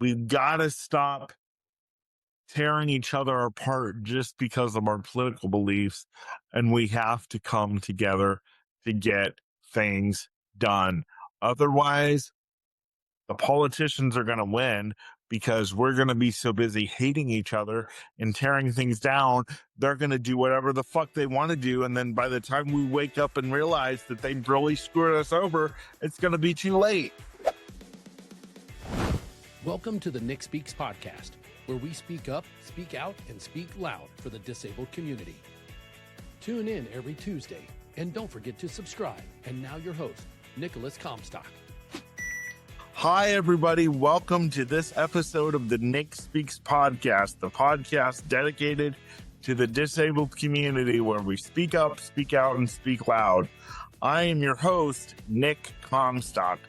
We've got to stop tearing each other apart just because of our political beliefs, and we have to come together to get things done. Otherwise, the politicians are going to win because we're going to be so busy hating each other and tearing things down. They're going to do whatever the fuck they want to do. And then by the time we wake up and realize that they really screwed us over, it's going to be too late. Welcome to the Nick Speaks podcast, where we speak up, speak out, and speak loud for the disabled community. Tune in every Tuesday, and don't forget to subscribe. And now your host, Nicholas Comstock. Hi, everybody. Welcome to this episode of the Nick Speaks podcast, the podcast dedicated to the disabled community where we speak up, speak out, and speak loud. I am your host, Nick Comstock.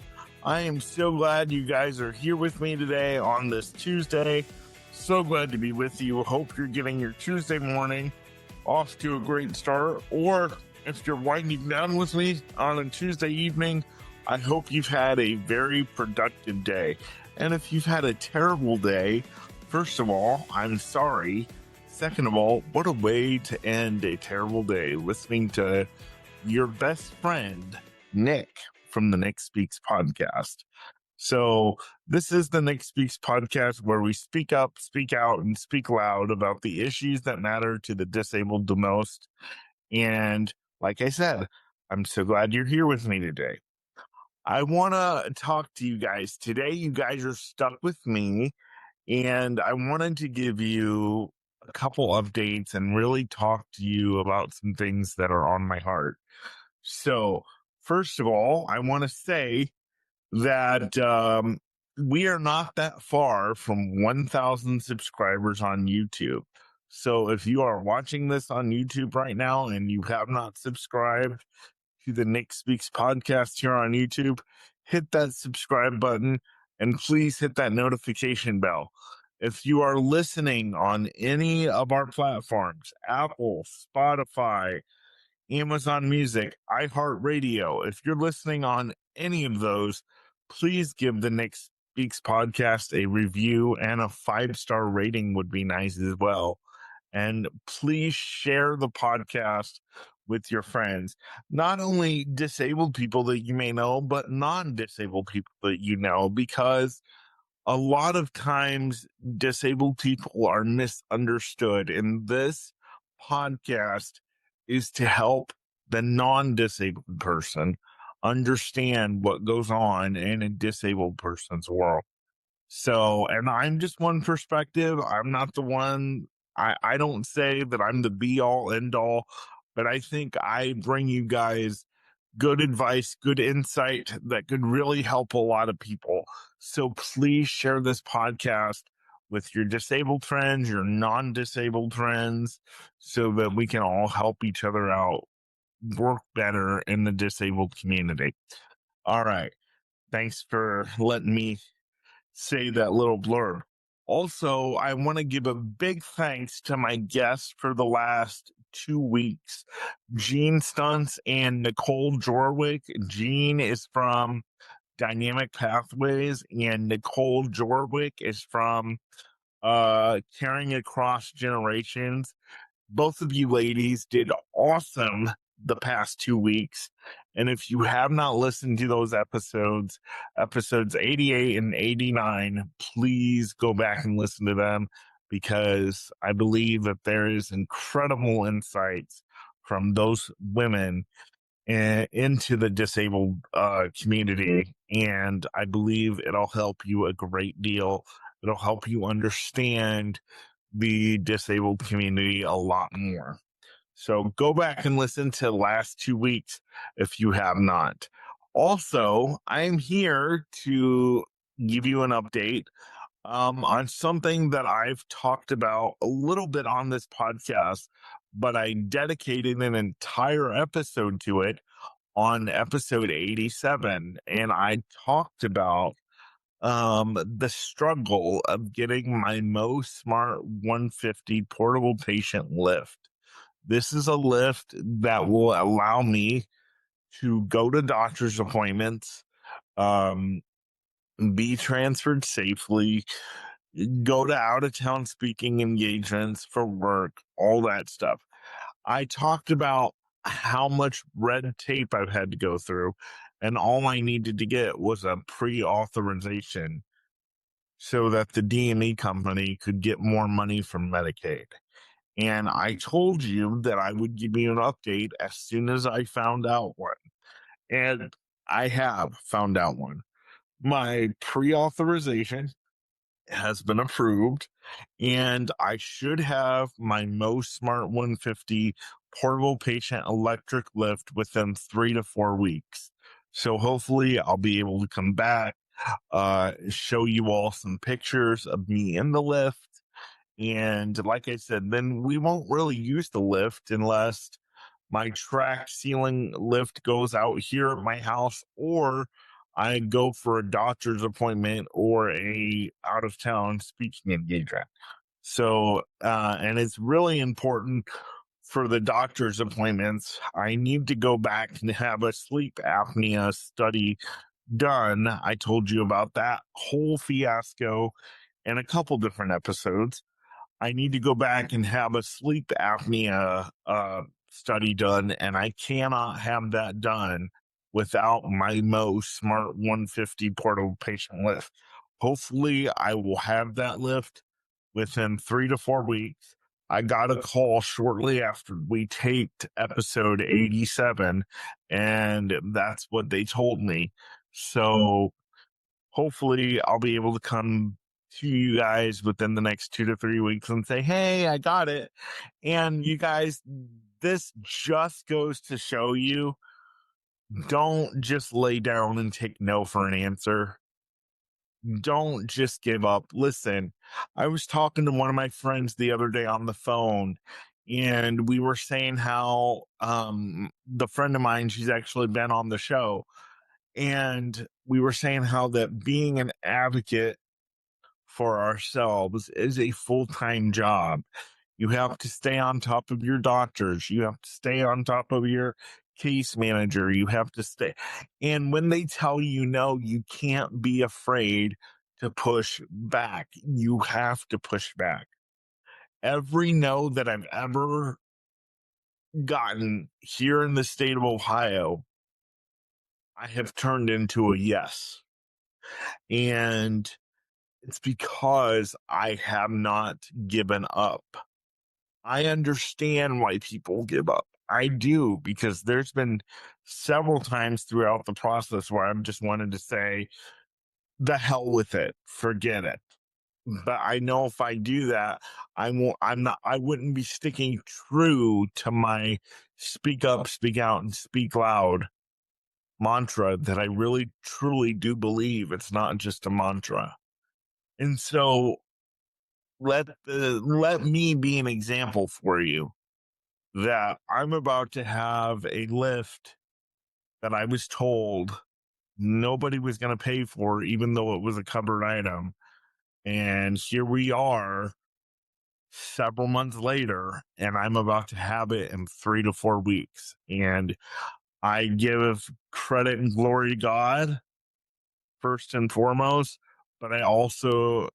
I am so glad you guys are here with me today on this Tuesday. So glad to be with you. Hope you're getting your Tuesday morning off to a great start. Or if you're winding down with me on a Tuesday evening, I hope you've had a very productive day. And if you've had a terrible day, first of all, I'm sorry. Second of all, what a way to end a terrible day, listening to your best friend, Nick, from the Nick Speaks podcast. So this is the Nick Speaks podcast where we speak up, speak out, and speak loud about the issues that matter to the disabled the most. And like I said, I'm so glad you're here with me today. I want to talk to you guys today. You guys are stuck with me, and I wanted to give you a couple updates and really talk to you about some things that are on my heart. So first of all, I want to say that we are not that far from 1,000 subscribers on YouTube. So if you are watching this on YouTube right now and you have not subscribed to the Nick Speaks podcast here on YouTube, hit that subscribe button and please hit that notification bell. If you are listening on any of our platforms, Apple, Spotify, Amazon Music, iHeartRadio, if you're listening on any of those, please give the Nick Speaks podcast a review, and a 5-star rating would be nice as well. And please share the podcast with your friends, not only disabled people that you may know, but non-disabled people that you know, because a lot of times disabled people are misunderstood. And this podcast is to help the non-disabled person understand what goes on in a disabled person's world. So, and I'm just one perspective. I'm not the one, I don't say that I'm the be all end all, but I think I bring you guys good advice, good insight that could really help a lot of people. So please share this podcast with your disabled friends, your non-disabled friends, so that we can all help each other out, work better in the disabled community. All right. Thanks for letting me say that little blurb. Also, I want to give a big thanks to my guests for the last 2 weeks, Jean Stuntz and Nicole Jorwick. Jean is from Dynamic Pathways, and Nicole Jorwick is from Caring Across Generations. Both of you ladies did awesome the past 2 weeks. And if you have not listened to those episodes 88 and 89, please go back and listen to them, because I believe that there is incredible insights from those women into the disabled community. And I believe it'll help you a great deal. It'll help you understand the disabled community a lot more. So go back and listen to the last 2 weeks if you have not. Also, I'm here to give you an update on something that I've talked about a little bit on this podcast, but I dedicated an entire episode to it on episode 87. And I talked about the struggle of getting my Mo Smart 150 portable patient lift. This is a lift that will allow me to go to doctor's appointments, be transferred safely, go to out of town speaking engagements for work, all that stuff. I talked about how much red tape I've had to go through, and all I needed to get was a pre-authorization so that the DME company could get more money from Medicaid. And I told you that I would give you an update as soon as I found out one. And I have found out one. My pre-authorization has been approved, and I should have my Most Smart 150 portable patient electric lift within 3 to 4 weeks. So hopefully I'll be able to come back, show you all some pictures of me in the lift. And like I said, then we won't really use the lift unless my track ceiling lift goes out here at my house, or I go for a doctor's appointment or a out of town speaking engagement. So, and it's really important for the doctor's appointments. I need to go back and have a sleep apnea study done. I told you about that whole fiasco in a couple different episodes. I need to go back and have a sleep apnea study done, and I cannot have that done without my Most Smart 150 portable patient lift. Hopefully, I will have that lift within 3 to 4 weeks. I got a call shortly after we taped episode 87, and that's what they told me. So hopefully I'll be able to come to you guys within the next 2 to 3 weeks and say, hey, I got it. And you guys, this just goes to show you, don't just lay down and take no for an answer. Don't just give up. Listen, I was talking to one of my friends the other day on the phone, and we were saying how the friend of mine, she's actually been on the show, and we were saying how that being an advocate for ourselves is a full-time job. You have to stay on top of your doctors. You have to stay on top of your case manager. You have to stay. And when they tell you no, you can't be afraid to push back. You have to push back. Every no that I've ever gotten here in the state of Ohio, I have turned into a yes. And it's because I have not given up. I understand why people give up. I do, because there's been several times throughout the process where I've just wanted to say, the hell with it, forget it. But I know if I do that, I wouldn't be sticking true to my speak up, speak out, and speak loud mantra that I really truly do believe it's not just a mantra. And so let me be an example for you that I'm about to have a lift that I was told nobody was going to pay for, even though it was a covered item. And here we are several months later, and I'm about to have it in 3 to 4 weeks. And I give credit and glory to God first and foremost, but I also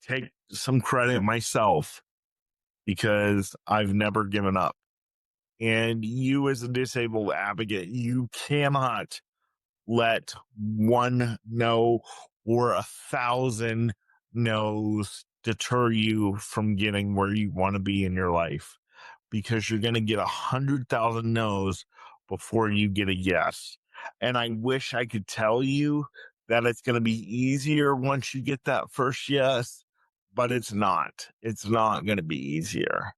take some credit myself because I've never given up. And you, as a disabled advocate, you cannot let one no or 1,000 no's deter you from getting where you want to be in your life, because you're going to get 100,000 no's before you get a yes. And I wish I could tell you that it's going to be easier once you get that first yes, but it's not. It's not going to be easier.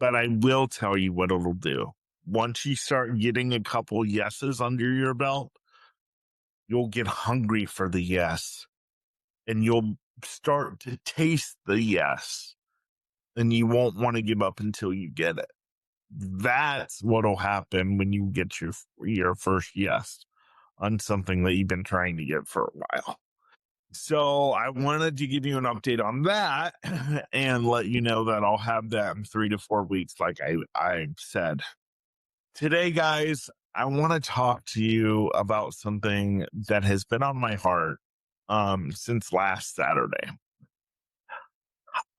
But I will tell you what it'll do. Once you start getting a couple yeses under your belt, you'll get hungry for the yes, and you'll start to taste the yes, and you won't want to give up until you get it. That's what'll happen when you get your first yes on something that you've been trying to get for a while. So I wanted to give you an update on that and let you know that I'll have that in 3 to 4 weeks, like I said. Today, guys, I want to talk to you about something that has been on my heart since last Saturday.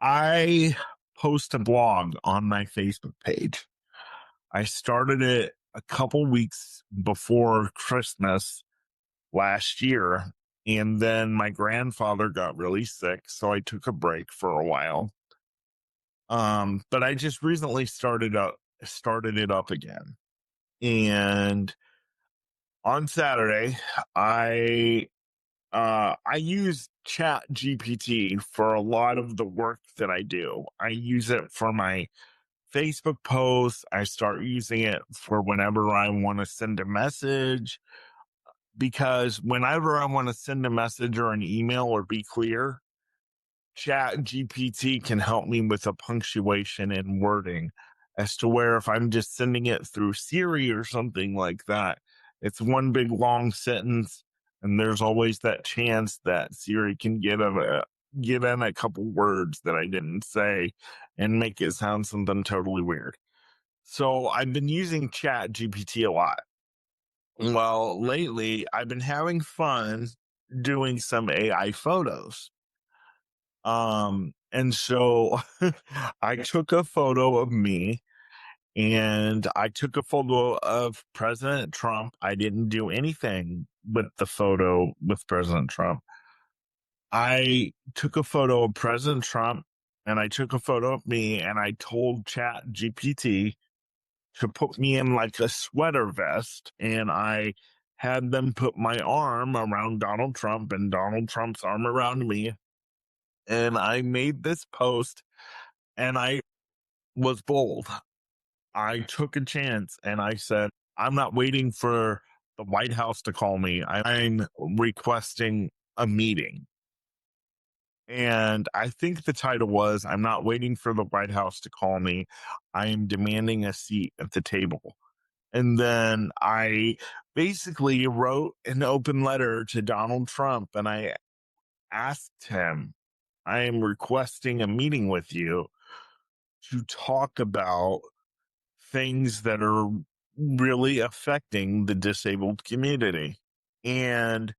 I post a blog on my Facebook page. I started it a couple weeks before Christmas last year, and then my grandfather got really sick, so I took a break for a while. But I just recently started it up again. And on Saturday, I use Chat GPT for a lot of the work that I do. I use it for my Facebook posts. I start using it for whenever I want to send a message, because whenever I want to send a message or an email or be clear, Chat GPT can help me with a punctuation and wording, as to where if I'm just sending it through Siri or something like that, it's one big long sentence, and there's always that chance that Siri can get in a couple words that I didn't say and make it sound something totally weird. So I've been using Chat GPT a lot. Well, lately I've been having fun doing some AI photos. And so I took a photo of me, and I took a photo of President Trump. I didn't do anything with the photo with President Trump. I took a photo of President Trump, and I took a photo of me, and I told Chat GPT to put me in like a sweater vest, and I had them put my arm around Donald Trump and Donald Trump's arm around me. And I made this post, and I was bold. I took a chance, and I said, I'm not waiting for the White House to call me. I'm requesting a meeting. And I think the title was, I'm not waiting for the White House to call me. I am demanding a seat at the table. And then I basically wrote an open letter to Donald Trump, and I asked him, I am requesting a meeting with you to talk about things that are really affecting the disabled community. And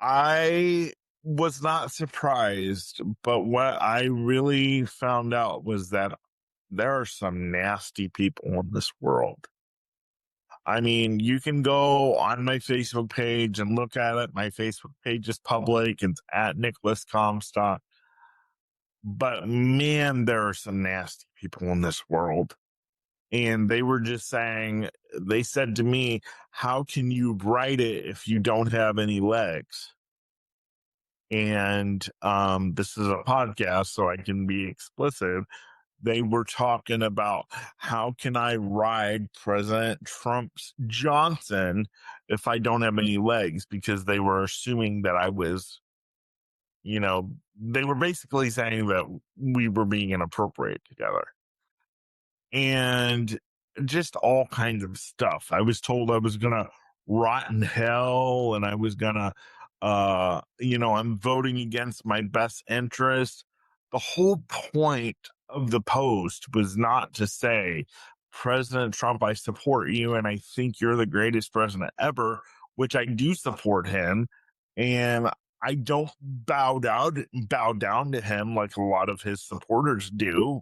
I was not surprised, but what I really found out was that there are some nasty people in this world. I mean, you can go on my Facebook page and look at it. My Facebook page is public. It's at Nicholas Comstock. But man, there are some nasty people in this world. And they were just saying, they said to me, how can you write it if you don't have any legs? And this is a podcast, so I can be explicit. They were talking about, how can I ride President Trump's Johnson if I don't have any legs? Because they were assuming that I was, they were basically saying that we were being inappropriate together. And just all kinds of stuff. I was told I was going to rot in hell, and I was going to, I'm voting against my best interest. The whole point of the post was not to say, President Trump, I support you, and I think you're the greatest president ever, which I do support him. And I don't bow down to him like a lot of his supporters do.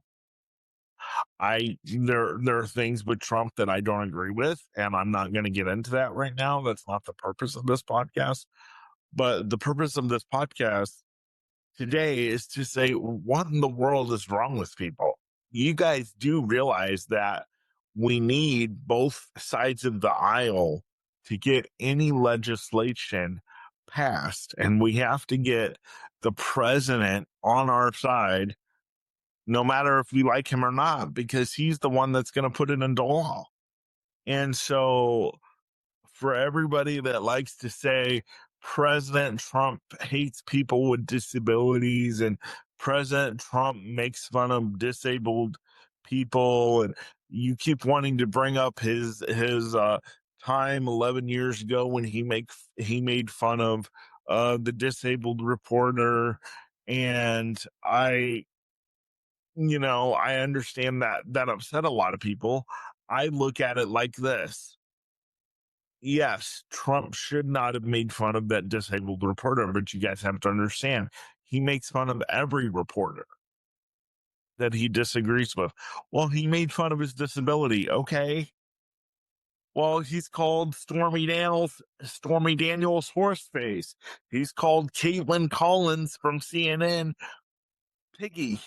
There are things with Trump that I don't agree with, and I'm not going to get into that right now. That's not the purpose of this podcast. But the purpose of this podcast today is to say, what in the world is wrong with people? You guys do realize that we need both sides of the aisle to get any legislation passed, and we have to get the president on our side, no matter if we like him or not, because he's the one that's going to put it into law. And so for everybody that likes to say President Trump hates people with disabilities, and President Trump makes fun of disabled people, and you keep wanting to bring up his time 11 years ago when he made fun of the disabled reporter. And I understand that upset a lot of people. I look at it like this. yes, Trump should not have made fun of that disabled reporter, but you guys have to understand, he makes fun of every reporter that he disagrees with. Well, he made fun of his disability. Okay. Well, he's called Stormy Daniels horse face. He's called Caitlin Collins from CNN piggy.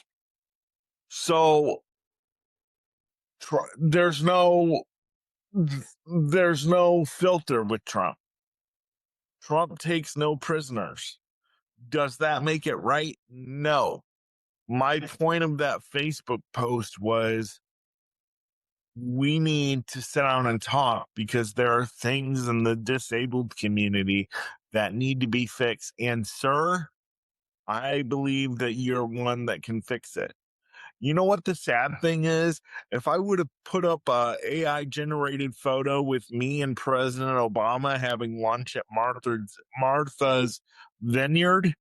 So there's no filter with Trump. Trump takes no prisoners. Does that make it right? No. My point of that Facebook post was we need to sit down and talk because there are things in the disabled community that need to be fixed. And, sir, I believe that you're one that can fix it. You know what the sad thing is? If I would have put up a AI generated photo with me and President Obama having lunch at Martha's Vineyard,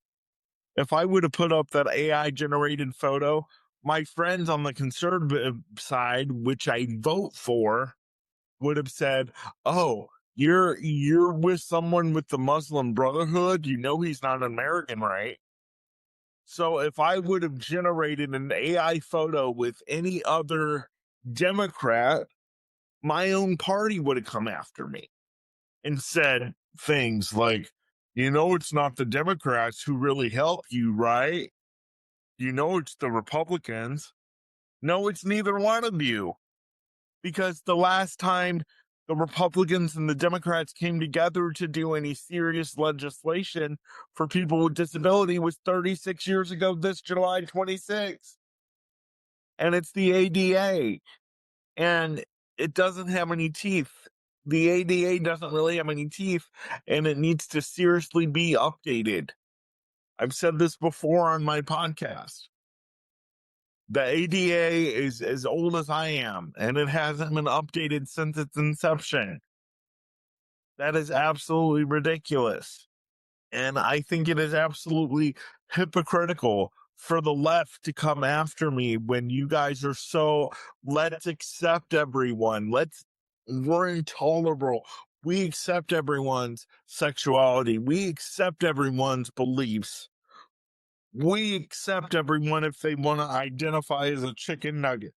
if I would have put up that AI generated photo, my friends on the conservative side, which I vote for, would have said, "Oh, you're with someone with the Muslim Brotherhood. You know he's not American, right?" So if I would have generated an AI photo with any other Democrat, my own party would have come after me and said things like, it's not the Democrats who really help you, right? It's the Republicans. No, it's neither one of you. Because the last time the Republicans and the Democrats came together to do any serious legislation for people with disability was 36 years ago, this July 26th. And it's the ADA. And it doesn't have any teeth. The ADA doesn't really have any teeth, and it needs to seriously be updated. I've said this before on my podcast. The ADA is as old as I am, and it hasn't been updated since its inception. That is absolutely ridiculous. And I think it is absolutely hypocritical for the left to come after me when you guys are so, let's accept everyone. We're intolerable. We accept everyone's sexuality. We accept everyone's beliefs. We accept everyone if they want to identify as a chicken nugget.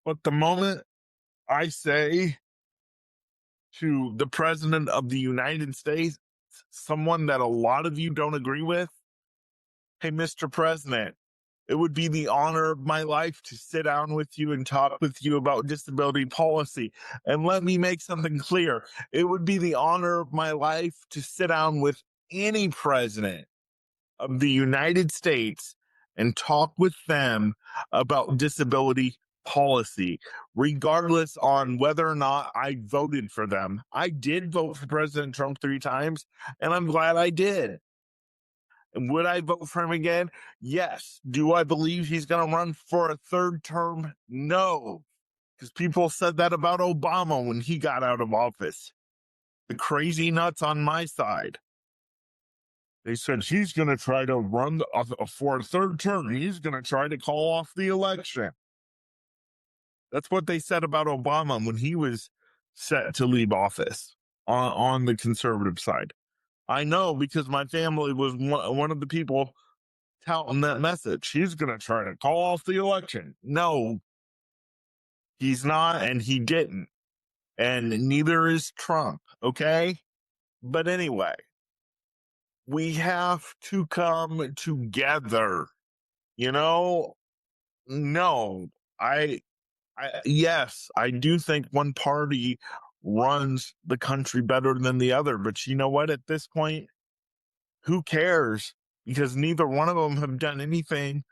But the moment I say to the president of the United States, someone that a lot of you don't agree with, "Hey, Mr. President, it would be the honor of my life to sit down with you and talk with you about disability policy." And let me make something clear. It would be the honor of my life to sit down with any president of the United States and talk with them about disability policy, regardless on whether or not I voted for them. I did vote for President Trump 3 times, and I'm glad I did. And would I vote for him again? Yes. Do I believe he's going to run for a 3rd term? No. Because people said that about Obama when he got out of office. The crazy nuts on my side. They said he's going to try to run for a 3rd term. He's going to try to call off the election. That's what they said about Obama when he was set to leave office on the conservative side. I know because my family was one of the people touting that message. He's going to try to call off the election. No, he's not, and he didn't. And neither is Trump, okay? But anyway, we have to come together. No, yes, I do think one party runs the country better than the other. But you know what? At this point, who cares? Because neither one of them have done anything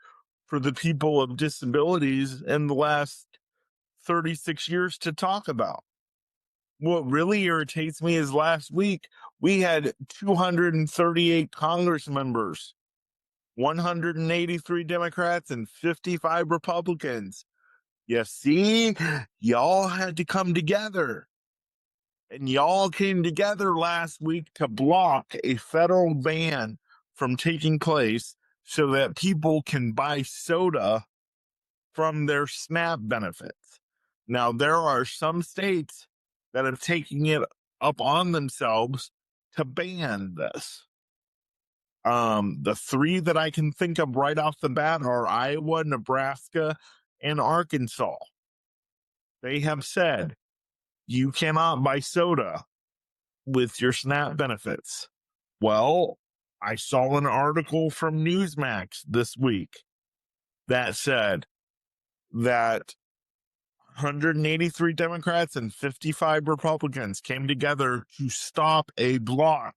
for the people of disabilities in the last 36 years to talk about. What really irritates me is last week we had 238 Congress members, 183 Democrats, and 55 Republicans. You see, y'all had to come together. And y'all came together last week to block a federal ban from taking place so that people can buy soda from their SNAP benefits. Now, there are some states that have taken it up on themselves to ban this. The three that I can think of right off the bat are Iowa, Nebraska, and Arkansas. They have said you cannot buy soda with your SNAP benefits. Well, I saw an article from Newsmax this week that said that 183 Democrats and 55 Republicans came together to stop a block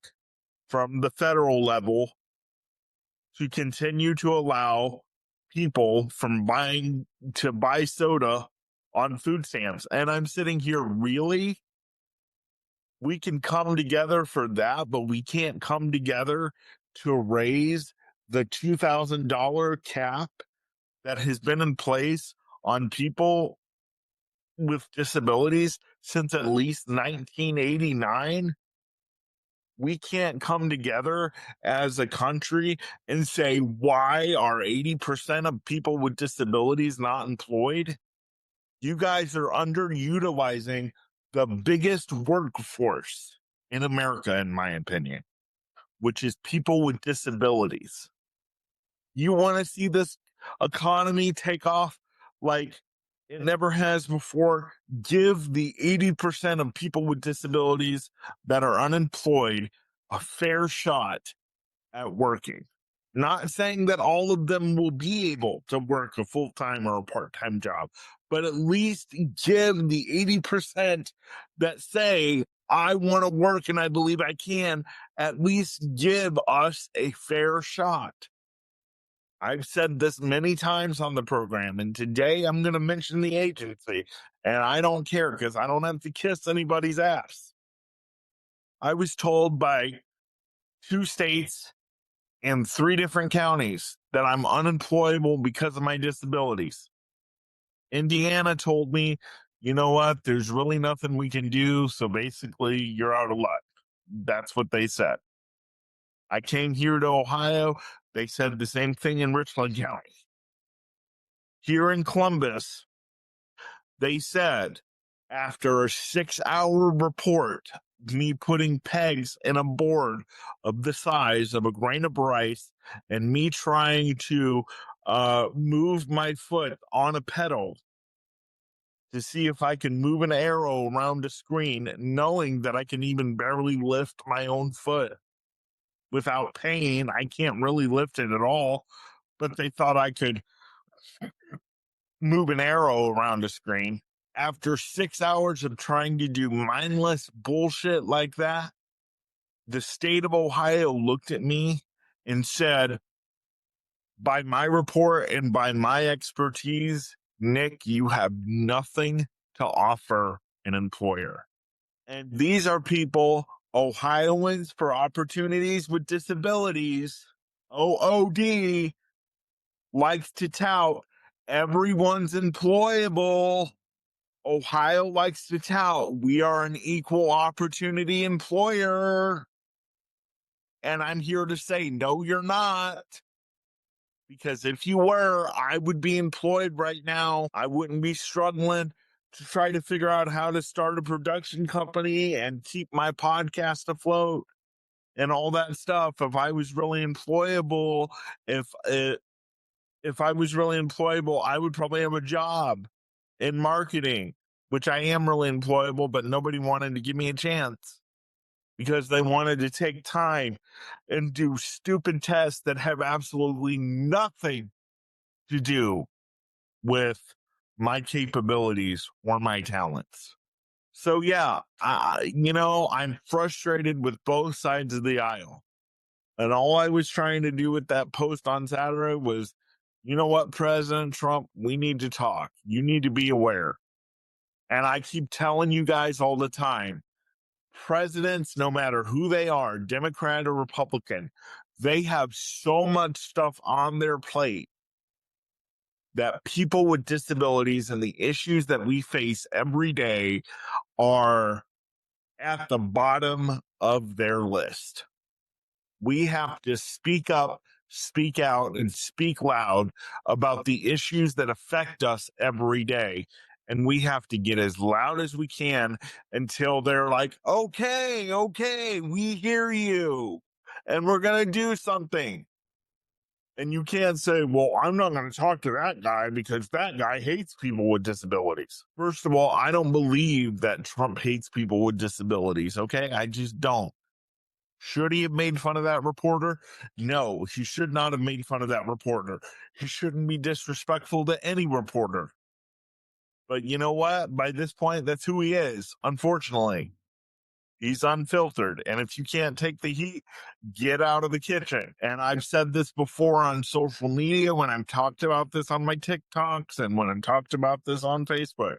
from the federal level to continue to allow people from buy soda on food stamps. And I'm sitting here, really? We can come together for that, but we can't come together to raise the $2,000 cap that has been in place on people with disabilities since at least 1989. We can't come together as a country and say, why are 80% of people with disabilities not employed? You guys are underutilizing the biggest workforce in America, in my opinion, which is people with disabilities. You want to see this economy take off like it never has before? Give the 80% of people with disabilities that are unemployed a fair shot at working. Not saying that all of them will be able to work a full-time or a part-time job, but at least give the 80% that say, I want to work and I believe I can, at least give us a fair shot. I've said this many times on the program, and today I'm going to mention the agency, and I don't care because I don't have to kiss anybody's ass. I was told by 2 states and 3 different counties that I'm unemployable because of my disabilities. Indiana told me, you know what, there's really nothing we can do, so basically you're out of luck. That's what they said. I came here to Ohio. They said the same thing in Richland County. Here in Columbus, they said after a 6-hour report, me putting pegs in a board of the size of a grain of rice and me trying to move my foot on a pedal to see if I can move an arrow around a screen, knowing that I can even barely lift my own foot without pain. I can't really lift it at all, but they thought I could move an arrow around a screen. After 6 hours of trying to do mindless bullshit like that, the state of Ohio looked at me and said, by my report and by my expertise, Nick, you have nothing to offer an employer. And these are people, Ohioans for Opportunities with Disabilities, OOD, likes to tout everyone's employable. Ohio likes to tout we are an equal opportunity employer. And I'm here to say, no, you're not. Because if you were, I would be employed right now. I wouldn't be struggling to try to figure out how to start a production company and keep my podcast afloat and all that stuff. If I was really employable, if I was really employable, I would probably have a job in marketing, which I am really employable, but nobody wanted to give me a chance because they wanted to take time and do stupid tests that have absolutely nothing to do with my capabilities or my talents. So yeah, I'm frustrated with both sides of the aisle. And all I was trying to do with that post on Saturday was, you know what, President Trump, we need to talk. You need to be aware. And I keep telling you guys all the time, presidents, no matter who they are, Democrat or Republican, they have so much stuff on their plate that people with disabilities and the issues that we face every day are at the bottom of their list. We have to speak up, speak out, and speak loud about the issues that affect us every day. And we have to get as loud as we can until they're like, okay, we hear you and we're going to do something. And you can't say, well, I'm not going to talk to that guy because that guy hates people with disabilities. First of all, I don't believe that Trump hates people with disabilities. Okay. I just don't. Should he have made fun of that reporter? No, he should not have made fun of that reporter. He shouldn't be disrespectful to any reporter. But you know what? By this point, that's who he is, unfortunately. He's unfiltered. And if you can't take the heat, get out of the kitchen. And I've said this before on social media when I've talked about this on my TikToks and when I've talked about this on Facebook.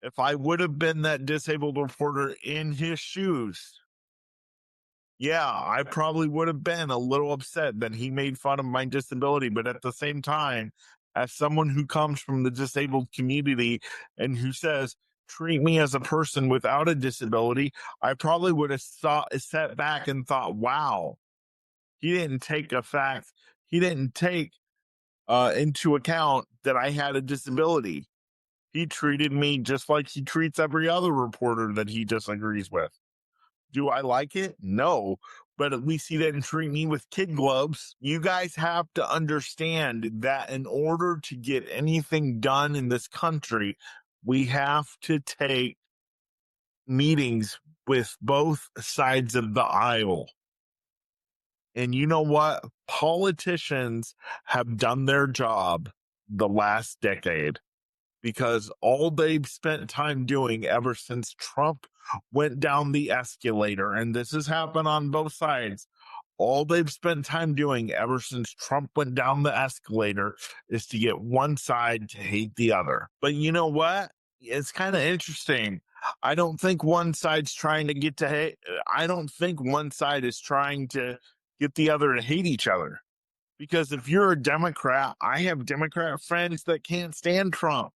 If I would have been that disabled reporter in his shoes, yeah, I probably would have been a little upset that he made fun of my disability. But at the same time, as someone who comes from the disabled community and who says, treat me as a person without a disability, I probably would have sat back and thought, wow, he didn't take into account that I had a disability. He treated me just like he treats every other reporter that he disagrees with. Do I like it? No, but at least he didn't treat me with kid gloves. You guys have to understand that in order to get anything done in this country, we have to take meetings with both sides of the aisle. And you know what? Politicians have done their job the last decade, because all they've spent time doing ever since Trump went down the escalator, and this has happened on both sides, all they've spent time doing ever since Trump went down the escalator is to get one side to hate the other. But you know what? It's kind of interesting. I don't think one side's trying to get to hate. I don't think one side is trying to get the other to hate each other. Because if you're a Democrat, I have Democrat friends that can't stand Trump.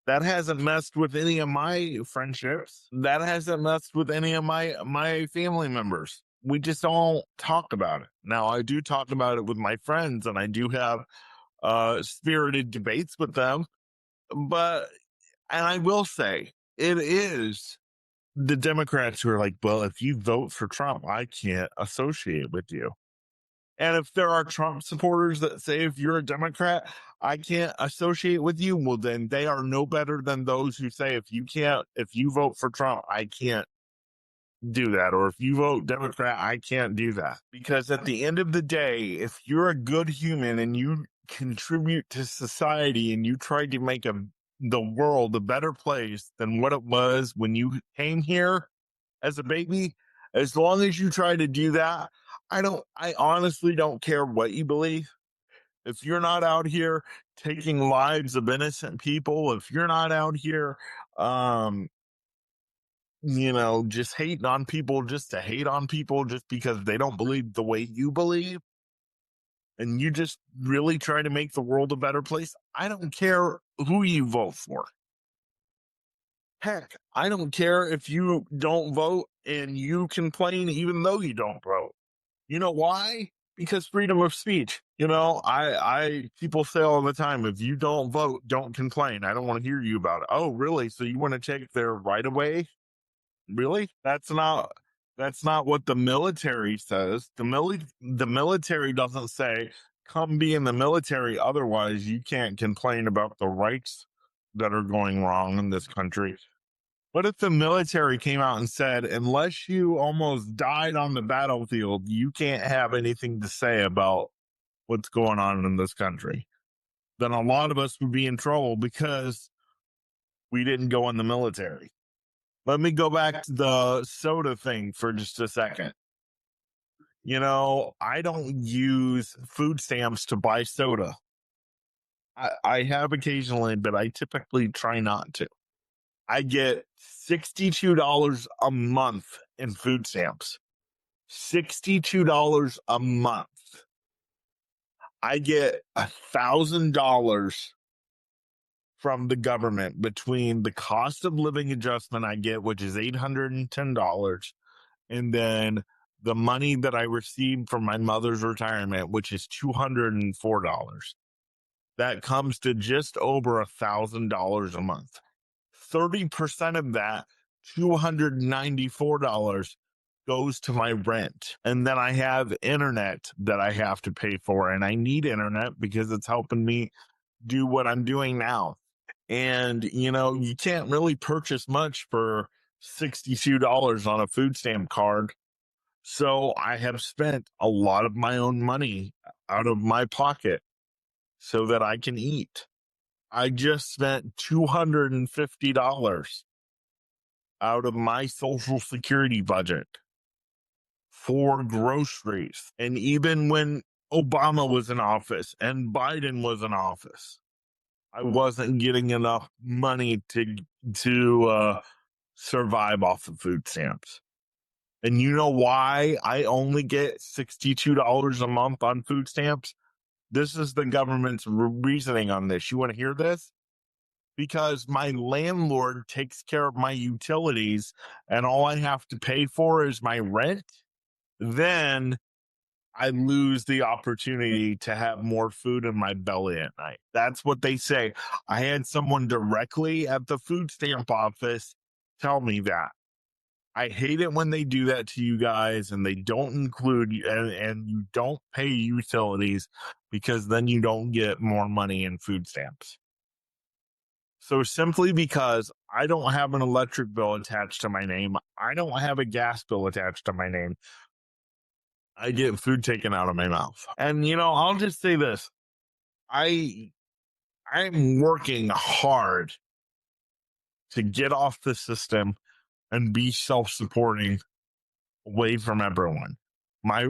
That hasn't messed with any of my friendships. That hasn't messed with any of my family members. We just don't talk about it. Now, I do talk about it with my friends, and I do have spirited debates with them. And I will say, it is the Democrats who are like, well, if you vote for Trump, I can't associate with you. And if there are Trump supporters that say, if you're a Democrat, I can't associate with you, well, then they are no better than those who say, if you vote for Trump, I can't do that. Or if you vote Democrat, I can't do that. Because at the end of the day, if you're a good human and you contribute to society and you try to make the world a better place than what it was when you came here as a baby, as long as you try to do that, I honestly don't care what you believe. If you're not out here taking lives of innocent people, if you're not out here, just hating on people just to hate on people just because they don't believe the way you believe, and you just really try to make the world a better place, I don't care who you vote for. Heck, I don't care if you don't vote and you complain even though you don't vote. You know why? Because freedom of speech. People say all the time, if you don't vote, don't complain. I don't want to hear you about it. Oh, really? So you want to take their right away? Really? That's not what the military says. The military doesn't say, come be in the military. Otherwise, you can't complain about the rights that are going wrong in this country. What if the military came out and said, unless you almost died on the battlefield, you can't have anything to say about what's going on in this country? Then a lot of us would be in trouble because we didn't go in the military. Let me go back to the soda thing for just a second. I don't use food stamps to buy soda. I have occasionally, but I typically try not to. I get $62 a month in food stamps. $62 a month. I get $1,000 from the government between the cost of living adjustment I get, which is $810, and then the money that I received from my mother's retirement, which is $204. that comes to just over $1,000 a month. 30% of that, $294, goes to my rent. And then I have internet that I have to pay for. And I need internet because it's helping me do what I'm doing now. And, you can't really purchase much for $62 on a food stamp card. So I have spent a lot of my own money out of my pocket so that I can eat. I just spent $250 out of my Social Security budget for groceries. And even when Obama was in office and Biden was in office, I wasn't getting enough money to survive off of food stamps. And you know why I only get $62 a month on food stamps? This is the government's reasoning on this. You want to hear this? Because my landlord takes care of my utilities and all I have to pay for is my rent. Then I lose the opportunity to have more food in my belly at night. That's what they say. I had someone directly at the food stamp office tell me that. I hate it when they do that to you guys and they don't include you and you don't pay utilities because then you don't get more money in food stamps. So simply because I don't have an electric bill attached to my name, I don't have a gas bill attached to my name, I get food taken out of my mouth. And I'll just say this. I'm working hard to get off the system and be self-supporting away from everyone. I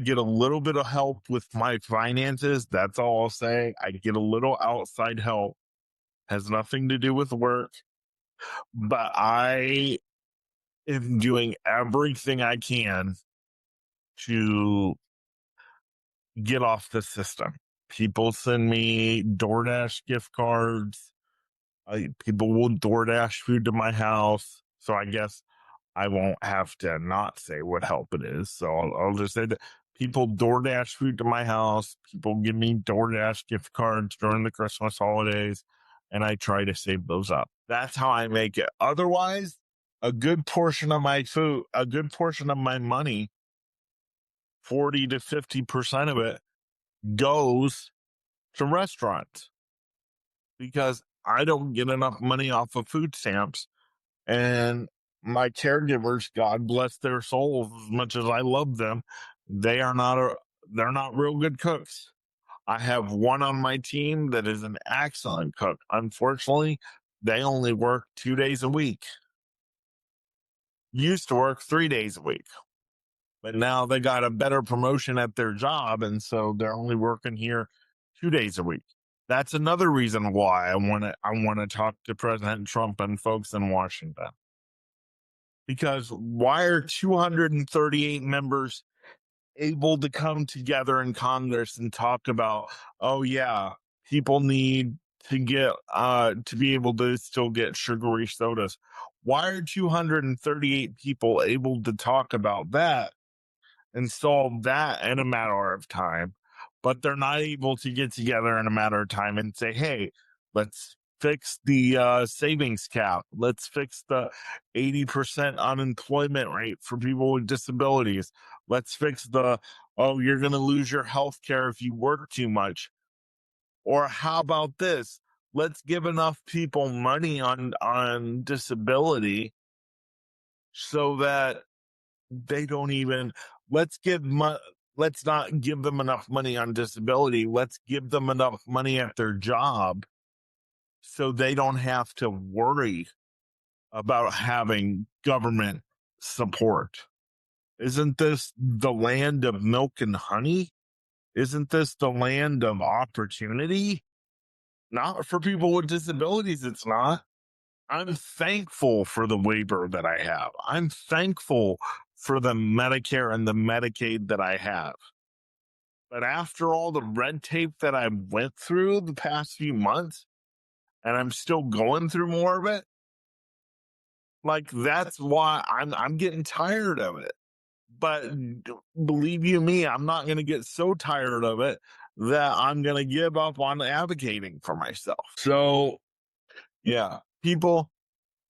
get a little bit of help with my finances. That's all I'll say. I get a little outside help. Has nothing to do with work. But I am doing everything I can to get off the system. People send me DoorDash gift cards. People will DoorDash food to my house. So I guess I won't have to not say what help it is. So I'll just say that people DoorDash food to my house. People give me DoorDash gift cards during the Christmas holidays. And I try to save those up. That's how I make it. Otherwise, a good portion of my money, 40 to 50% of it, goes to restaurants because I don't get enough money off of food stamps. And my caregivers, God bless their souls, as much as I love them, they're not real good cooks. I have one on my team that is an excellent cook. Unfortunately, they only work 2 days a week. Used to work 3 days a week. But now they got a better promotion at their job, and so they're only working here 2 days a week. That's another reason why I want to talk to President Trump and folks in Washington. Because why are 238 members able to come together in Congress and talk about, oh yeah, people need to get to be able to still get sugary sodas? Why are 238 people able to talk about that and solve that in a matter of time, but they're not able to get together in a matter of time and say, hey, let's fix the savings cap. Let's fix the 80% unemployment rate for people with disabilities. Let's fix you're going to lose your health care if you work too much. Or how about this? Let's give enough people money on disability so that they don't even, let's not give them enough money on disability. Let's give them enough money at their job so they don't have to worry about having government support. Isn't this the land of milk and honey? Isn't this the land of opportunity? Not for people with disabilities, it's not. I'm thankful for the waiver that I have. I'm thankful for the Medicare and the Medicaid that I have. But after all the red tape that I went through the past few months, and I'm still going through more of it, like that's why I'm getting tired of it. But believe you me, I'm not going to get so tired of it that I'm going to give up on advocating for myself. So, yeah, people,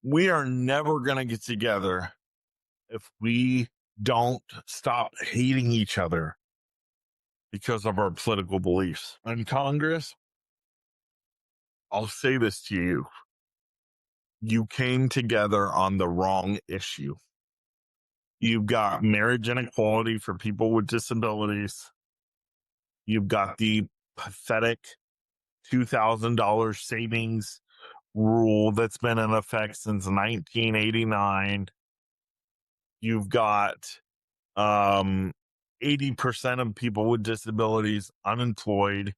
we are never going to get together if we don't stop hating each other because of our political beliefs. In Congress, I'll say this to you. You came together on the wrong issue. You've got marriage inequality for people with disabilities. You've got the pathetic $2,000 savings rule that's been in effect since 1989. You've got 80% of people with disabilities unemployed,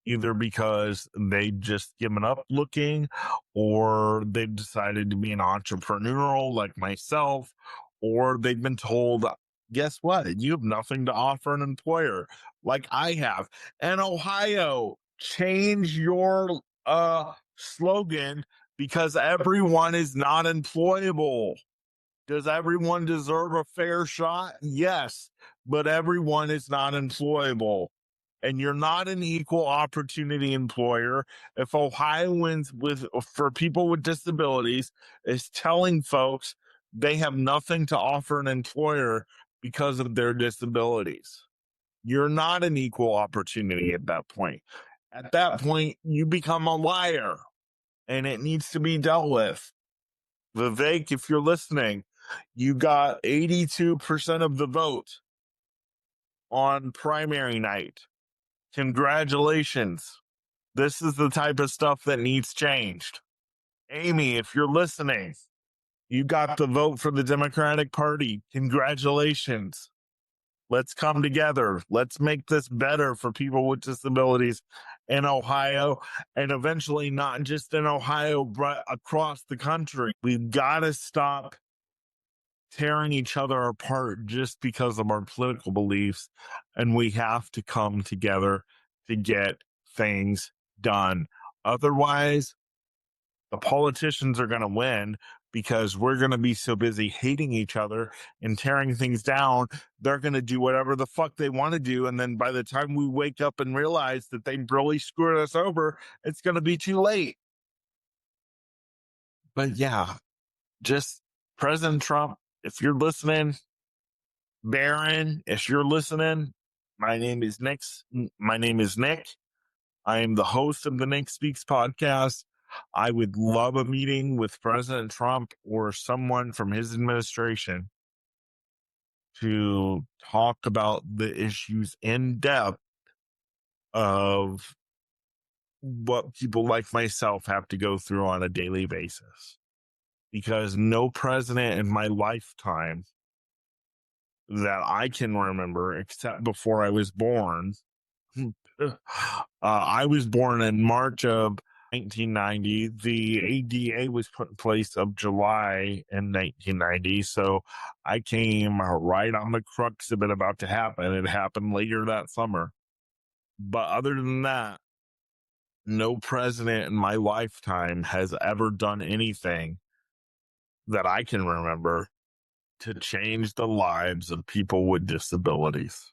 either because they've just given up looking or they've decided to be an entrepreneurial like myself, or they've been told, guess what? You have nothing to offer an employer like I have. And Ohio, change your slogan because everyone is not employable. Does everyone deserve a fair shot? Yes, but everyone is not employable. And you're not an equal opportunity employer if Ohioans for people with disabilities is telling folks they have nothing to offer an employer because of their disabilities. You're not an equal opportunity at that point. At that point, you become a liar, and it needs to be dealt with. Vivek, if you're listening, you got 82% of the vote on primary night. Congratulations. This is the type of stuff that needs changed. Amy, if you're listening, you got the vote for the Democratic Party. Congratulations. Let's come together. Let's make this better for people with disabilities in Ohio, and eventually not just in Ohio, but across the country. We've got to stop tearing each other apart just because of our political beliefs, and we have to come together to get things done. Otherwise, the politicians are going to win because we're going to be so busy hating each other and tearing things down. They're going to do whatever the fuck they want to do. And then by the time we wake up and realize that they really screwed us over, it's going to be too late. But yeah, just President Trump, if you're listening, Baron, if you're listening, my name is Nick. I am the host of the Nick Speaks podcast. I would love a meeting with President Trump or someone from his administration to talk about the issues in depth of what people like myself have to go through on a daily basis. Because no president in my lifetime that I can remember, except before I was born, I was born in March of 1990. The ADA was put in place of July in 1990. So I came right on the crux of it about to happen. It happened later that summer. But other than that, no president in my lifetime has ever done anything that I can remember to change the lives of people with disabilities.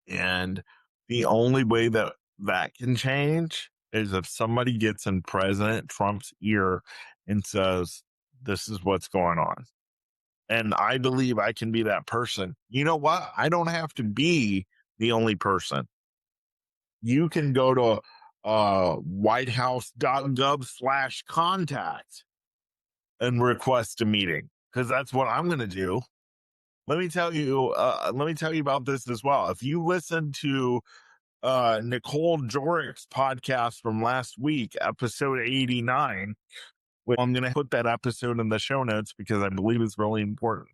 And the only way that that can change is if somebody gets in President Trump's ear and says, this is what's going on. And I believe I can be that person. You know what? I don't have to be the only person. You can go to whitehouse.gov/contact and request a meeting, because that's what I'm going to do. Let me tell you about this as well. If you listen to Nicole Jorich's podcast from last week, episode 89, I'm going to put that episode in the show notes because I believe it's really important.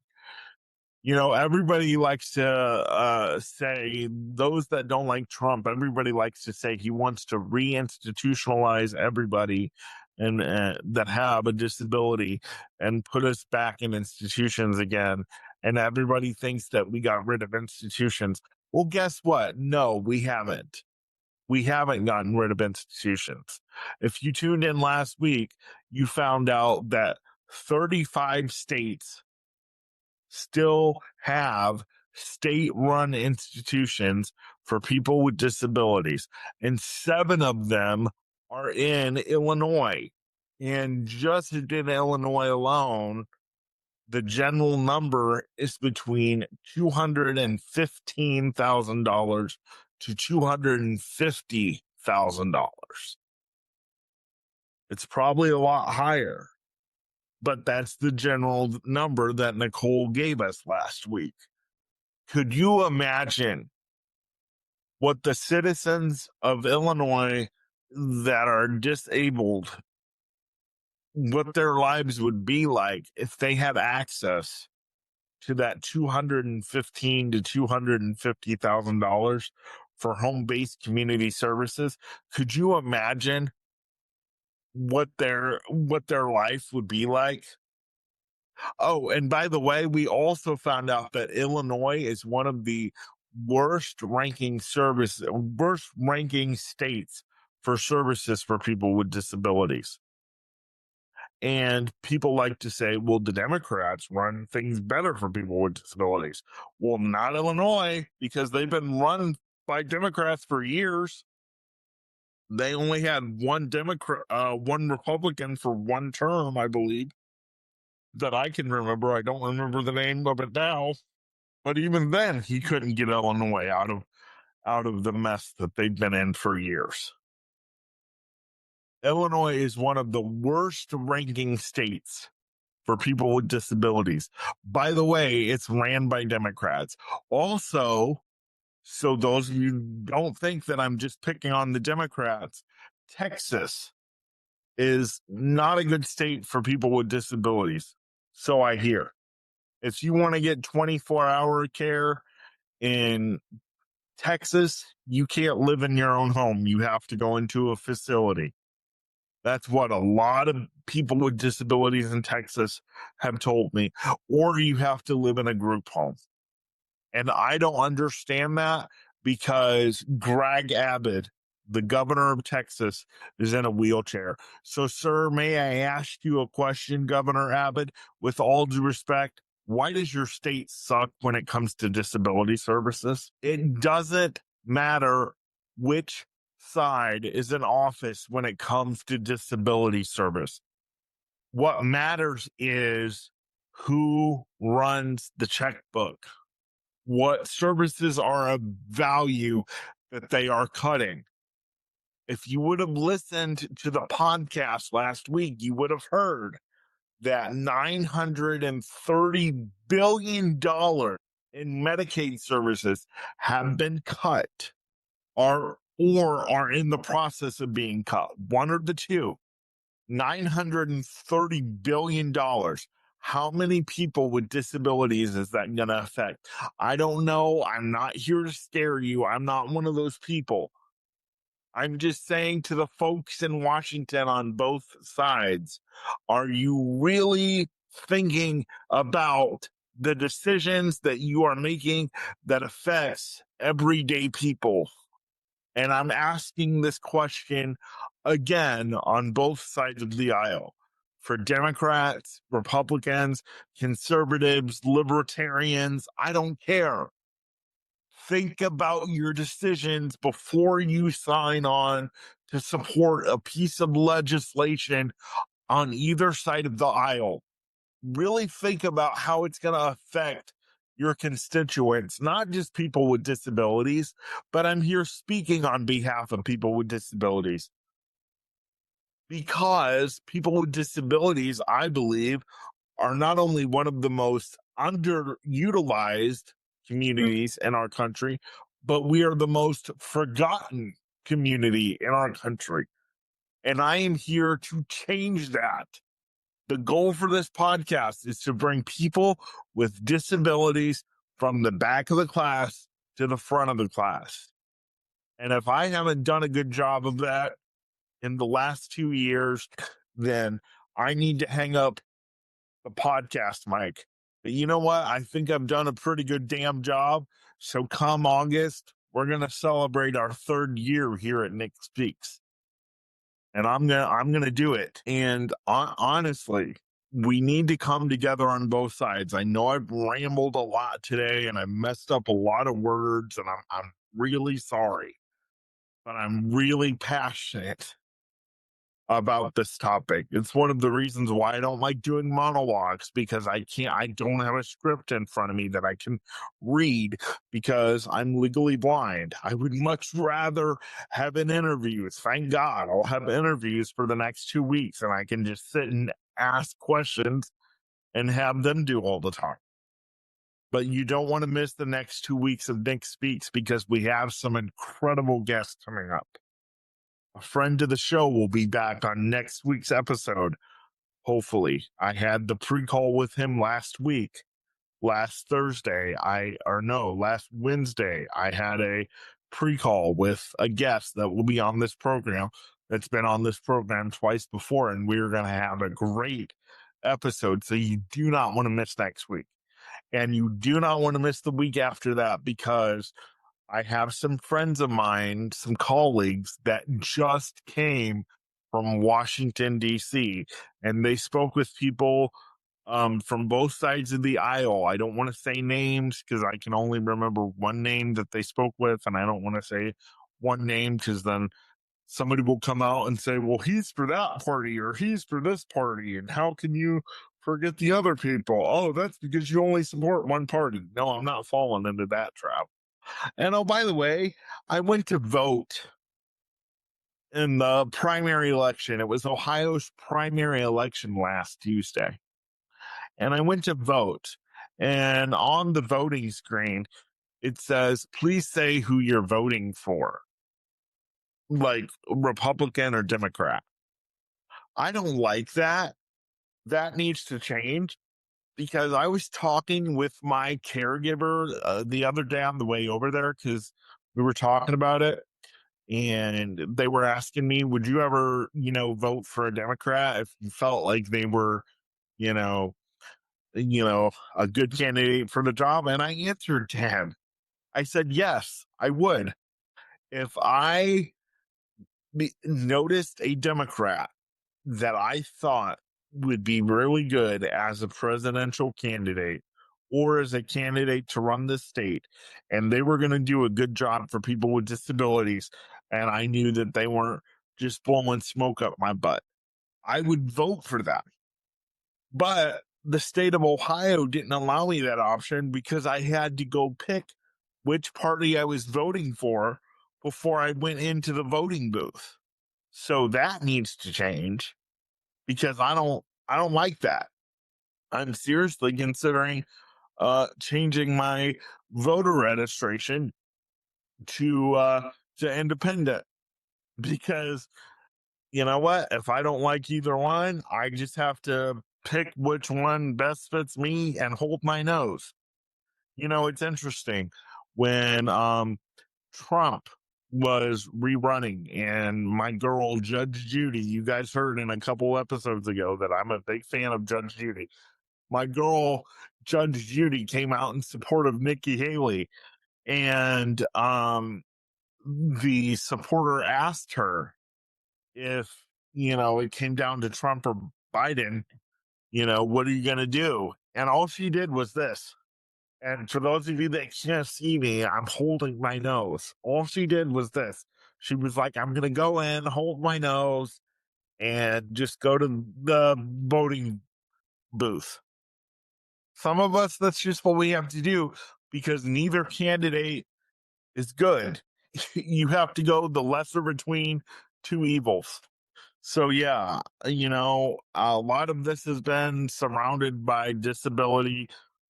You know, everybody likes to say, those that don't like Trump, everybody likes to say he wants to reinstitutionalize everybody and that have a disability and put us back in institutions again. And everybody thinks that we got rid of institutions. Well, guess what? No, we haven't. We haven't gotten rid of institutions. If you tuned in last week, you found out that 35 states still have state-run institutions for people with disabilities, and 7 of them are in Illinois. And just in Illinois alone, the general number is between $215,000 to $250,000. It's probably a lot higher, but that's the general number that Nicole gave us last week. Could you imagine what the citizens of Illinois that are disabled, what their lives would be like if they had access to that $215,000 to $250,000 for home-based community services? Could you imagine what their life would be like? Oh, and by the way, we also found out that Illinois is one of the worst ranking states for services for people with disabilities. And people like to say, well, the Democrats run things better for people with disabilities. Well, not Illinois, because they've been run by Democrats for years. They only had one Republican for one term, I believe, that I can remember. I don't remember the name of it now, but even then, he couldn't get Illinois out of the mess that they've been in for years. Illinois is one of the worst ranking states for people with disabilities. By the way, it's ran by Democrats. Also, so those of you who don't think that I'm just picking on the Democrats, Texas is not a good state for people with disabilities. So I hear. If you want to get 24-hour care in Texas, you can't live in your own home. You have to go into a facility. That's what a lot of people with disabilities in Texas have told me. Or you have to live in a group home. And I don't understand that, because Greg Abbott, the governor of Texas, is in a wheelchair. So, sir, may I ask you a question, Governor Abbott? With all due respect, why does your state suck when it comes to disability services? It doesn't matter which side is in office when it comes to disability service. What matters is who runs the checkbook, what services are of value that they are cutting. If you would have listened to the podcast last week, you would have heard that $930 billion in Medicaid services have been cut or are in the process of being cut. One or the two. $930 billion. How many people with disabilities is that going to affect? I don't know. I'm not here to scare you. I'm not one of those people. I'm just saying to the folks in Washington on both sides, are you really thinking about the decisions that you are making that affects everyday people? And I'm asking this question again on both sides of the aisle, for Democrats, Republicans, conservatives, libertarians. I don't care. Think about your decisions before you sign on to support a piece of legislation on either side of the aisle. Really think about how it's going to affect your constituents, not just people with disabilities, but I'm here speaking on behalf of people with disabilities. Because people with disabilities, I believe, are not only one of the most underutilized communities in our country, but we are the most forgotten community in our country. And I am here to change that. The goal for this podcast is to bring people with disabilities from the back of the class to the front of the class. And if I haven't done a good job of that in the last 2 years, then I need to hang up the podcast mic. But you know what? I think I've done a pretty good damn job. So come August, we're going to celebrate our 3rd year here at Nick Speaks. And I'm going to do it. And honestly, we need to come together on both sides. I know I've rambled a lot today and I messed up a lot of words, and I'm really sorry, but I'm really passionate about this topic. It's one of the reasons why I don't like doing monologues, because I don't have a script in front of me that I can read because I'm legally blind. I would much rather have an interview. Thank God I'll have interviews for the next 2 weeks and I can just sit and ask questions and have them do all the time. But you don't want to miss the next 2 weeks of Nick Speaks, because we have some incredible guests coming up. A friend of the show will be back on next week's episode. Hopefully, I had the pre-call with him last week. Last Wednesday, I had a pre-call with a guest that will be on this program, that's been on this program twice before, and we're going to have a great episode. So you do not want to miss next week. And you do not want to miss the week after that, because I have some friends of mine, some colleagues that just came from Washington, D.C., and they spoke with people from both sides of the aisle. I don't want to say names because I can only remember one name that they spoke with, and I don't want to say one name because then somebody will come out and say, well, he's for that party or he's for this party, and how can you forget the other people? Oh, that's because you only support one party. No, I'm not falling into that trap. And oh, by the way, I went to vote in the primary election. It was Ohio's primary election last Tuesday. And I went to vote. And on the voting screen, it says, please say who you're voting for, like Republican or Democrat. I don't like that. That needs to change, because I was talking with my caregiver the other day on the way over there, because we were talking about it. And they were asking me, would you ever, vote for a Democrat if you felt like they were, you know, a good candidate for the job? And I answered to him. I said, yes, I would. If I noticed a Democrat that I thought would be really good as a presidential candidate or as a candidate to run the state, and they were going to do a good job for people with disabilities, and I knew that they weren't just blowing smoke up my butt, I would vote for them. But the state of Ohio didn't allow me that option, because I had to go pick which party I was voting for before I went into the voting booth. So that needs to change, because I don't like that. I'm seriously considering changing my voter registration to independent, because you know what? If I don't like either one, I just have to pick which one best fits me and hold my nose. It's interesting when Trump was rerunning, and my girl Judge Judy, you guys heard in a couple episodes ago that I'm a big fan of Judge Judy. My girl Judge Judy came out in support of Nikki Haley, and the supporter asked her if it came down to Trump or Biden, what are you going to do? And all she did was this. And for those of you that can't see me, I'm holding my nose. All she did was this. She was like, I'm going to go in, hold my nose, and just go to the voting booth. Some of us, that's just what we have to do, because neither candidate is good. You have to go the lesser between two evils. So yeah, a lot of this has been surrounded by disability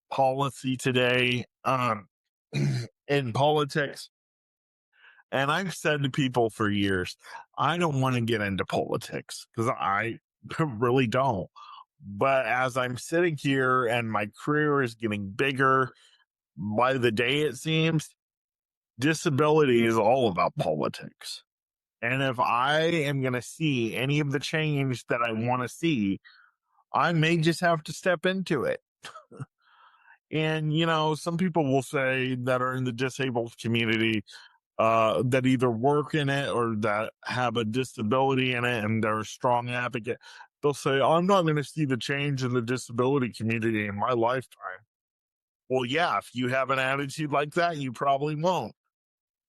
policy today in politics. And I've said to people for years, I don't want to get into politics, because I really don't. But as I'm sitting here and my career is getting bigger by the day, it seems, disability is all about politics. And if I am going to see any of the change that I want to see, I may just have to step into it. And, some people will say that are in the disabled community, that either work in it or that have a disability in it, and they're a strong advocate. they'll say, I'm not going to see the change in the disability community in my lifetime. Well, yeah, if you have an attitude like that, you probably won't.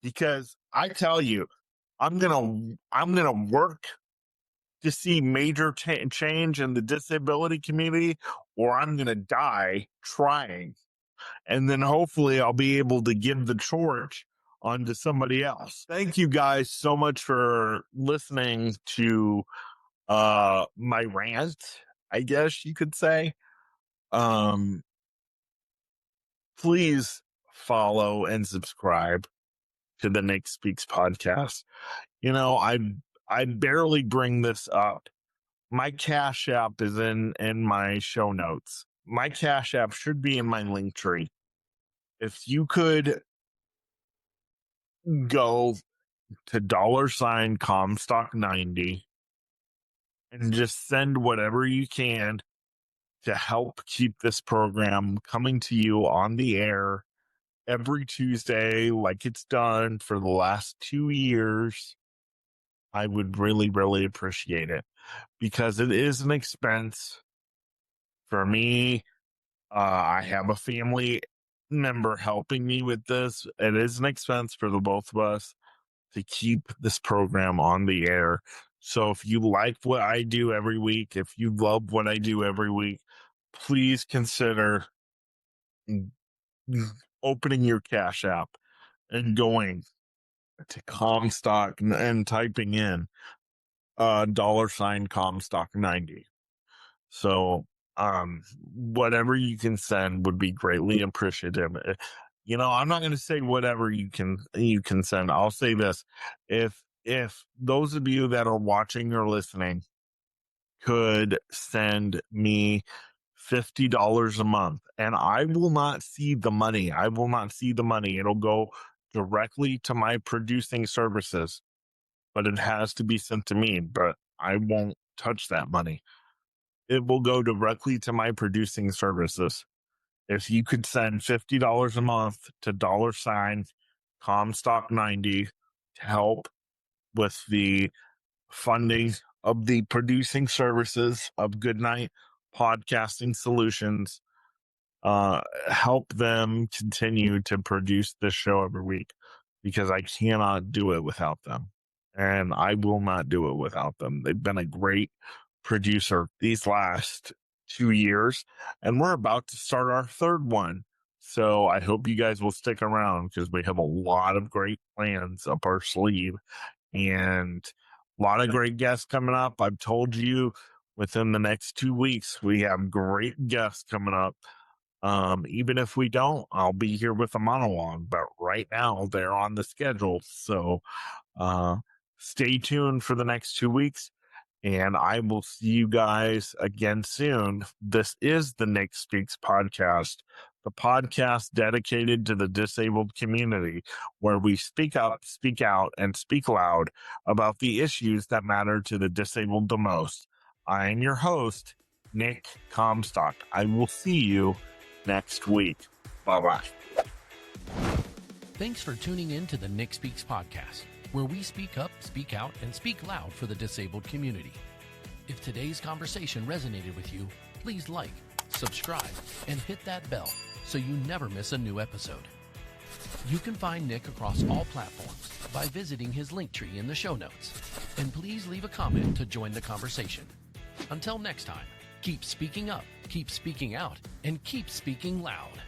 Because I tell you, I'm gonna work to see major change in the disability community, or I'm gonna die trying. And then hopefully I'll be able to give the torch onto somebody else. Thank you guys so much for listening to my rant, I guess you could say. Please follow and subscribe to the Nick Speaks podcast. You know, I barely bring this up. My Cash App is in my show notes. My Cash App should be in my link tree. If you could go to $Comstock90 and just send whatever you can to help keep this program coming to you on the air every Tuesday, like it's done for the last 2 years, I would really, really appreciate it, because it is an expense for me. I have a family member helping me with this. It is an expense for the both of us to keep this program on the air. So if you like what I do every week, if you love what I do every week, please consider opening your Cash App and going to Comstock and typing in $Comstock90. So whatever you can send would be greatly appreciative. You know, I'm not going to say whatever you can send. I'll say this: if those of you that are watching or listening could send me $50 a month, and I will not see the money. It'll go directly to my producing services, but it has to be sent to me. But I won't touch that money. It will go directly to my producing services. If you could send $50 a month to $Comstock90 to help with the funding of the producing services of Goodnight Podcasting Solutions, help them continue to produce this show every week, because I cannot do it without them, and I will not do it without them. They've been a great producer these last 2 years, and we're about to start our third one. So I hope you guys will stick around, because we have a lot of great plans up our sleeve and a lot of great guests coming up. I've told you within the next 2 weeks, we have great guests coming up. Even if we don't, I'll be here with a monologue, but right now they're on the schedule. So stay tuned for the next 2 weeks, and I will see you guys again soon. This is the Nick Speaks podcast, the podcast dedicated to the disabled community, where we speak up, speak out, and speak loud about the issues that matter to the disabled the most. I am your host, Nick Comstock. I will see you next week. Bye-bye. Thanks for tuning in to the Nick Speaks podcast, where we speak up, speak out, and speak loud for the disabled community. If today's conversation resonated with you, please like, subscribe, and hit that bell so you never miss a new episode. You can find Nick across all platforms by visiting his link tree in the show notes. And please leave a comment to join the conversation. Until next time, keep speaking up, keep speaking out, and keep speaking loud.